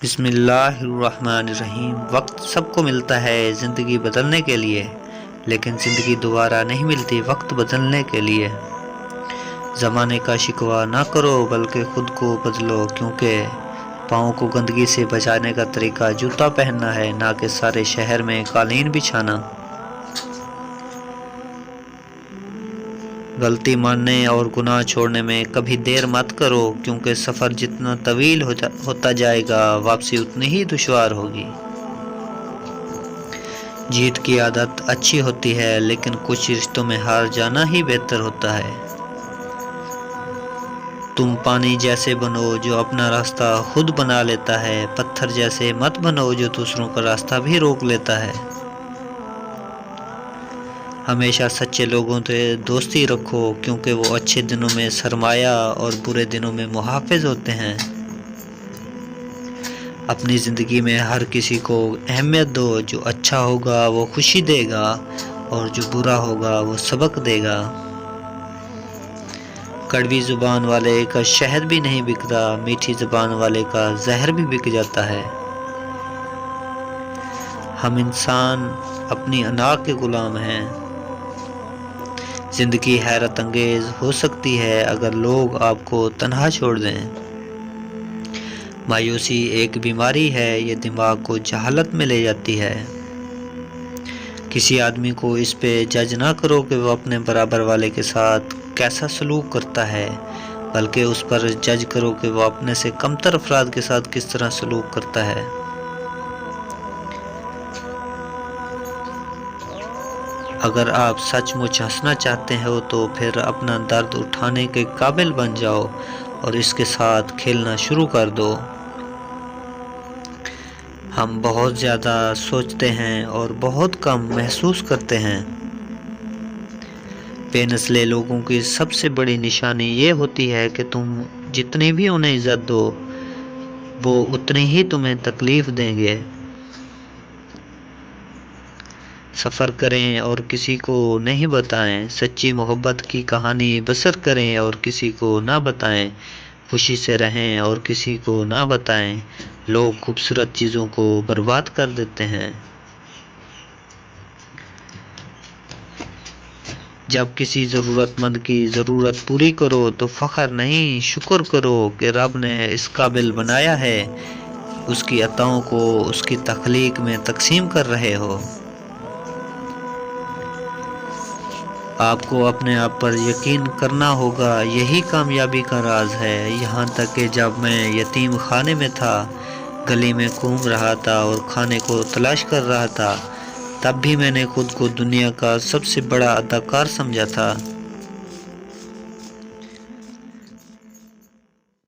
بسم اللہ الرحمن الرحیم۔ وقت سب کو ملتا ہے زندگی بدلنے کے لیے، لیکن زندگی دوبارہ نہیں ملتی وقت بدلنے کے لیے۔ زمانے کا شکوہ نہ کرو بلکہ خود کو بدلو، کیونکہ پاؤں کو گندگی سے بچانے کا طریقہ جوتا پہننا ہے، نہ کہ سارے شہر میں قالین بچھانا۔ غلطی ماننے اور گناہ چھوڑنے میں کبھی دیر مت کرو، کیونکہ سفر جتنا طویل ہوتا جائے گا واپسی اتنی ہی دشوار ہوگی۔ جیت کی عادت اچھی ہوتی ہے، لیکن کچھ رشتوں میں ہار جانا ہی بہتر ہوتا ہے۔ تم پانی جیسے بنو جو اپنا راستہ خود بنا لیتا ہے، پتھر جیسے مت بنو جو دوسروں کا راستہ بھی روک لیتا ہے۔ ہمیشہ سچے لوگوں سے دوستی رکھو، کیونکہ وہ اچھے دنوں میں سرمایہ اور برے دنوں میں محافظ ہوتے ہیں۔ اپنی زندگی میں ہر کسی کو اہمیت دو، جو اچھا ہوگا وہ خوشی دے گا اور جو برا ہوگا وہ سبق دے گا۔ کڑوی زبان والے کا شہد بھی نہیں بکتا، میٹھی زبان والے کا زہر بھی بک جاتا ہے۔ ہم انسان اپنی انا کے غلام ہیں۔ زندگی حیرت انگیز ہو سکتی ہے اگر لوگ آپ کو تنہا چھوڑ دیں۔ مایوسی ایک بیماری ہے، یہ دماغ کو جہالت میں لے جاتی ہے۔ کسی آدمی کو اس پہ جج نہ کرو کہ وہ اپنے برابر والے کے ساتھ کیسا سلوک کرتا ہے، بلکہ اس پر جج کرو کہ وہ اپنے سے کمتر افراد کے ساتھ کس طرح سلوک کرتا ہے۔ اگر آپ سچ مچ ہنسنا چاہتے ہو تو پھر اپنا درد اٹھانے کے قابل بن جاؤ اور اس کے ساتھ کھیلنا شروع کر دو۔ ہم بہت زیادہ سوچتے ہیں اور بہت کم محسوس کرتے ہیں۔ بے نسلے لوگوں کی سب سے بڑی نشانی یہ ہوتی ہے کہ تم جتنی بھی انہیں عزت دو، وہ اتنی ہی تمہیں تکلیف دیں گے۔ سفر کریں اور کسی کو نہیں بتائیں، سچی محبت کی کہانی بسر کریں اور کسی کو نہ بتائیں، خوشی سے رہیں اور کسی کو نہ بتائیں۔ لوگ خوبصورت چیزوں کو برباد کر دیتے ہیں۔ جب کسی ضرورت مند کی ضرورت پوری کرو تو فخر نہیں، شکر کرو کہ رب نے اس قابل بنایا ہے، اس کی عطاؤں کو اس کی تخلیق میں تقسیم کر رہے ہو۔ آپ کو اپنے آپ پر یقین کرنا ہوگا، یہی کامیابی کا راز ہے۔ یہاں تک کہ جب میں یتیم خانے میں تھا، گلی میں گھوم رہا تھا اور کھانے کو تلاش کر رہا تھا، تب بھی میں نے خود کو دنیا کا سب سے بڑا اداکار سمجھا تھا۔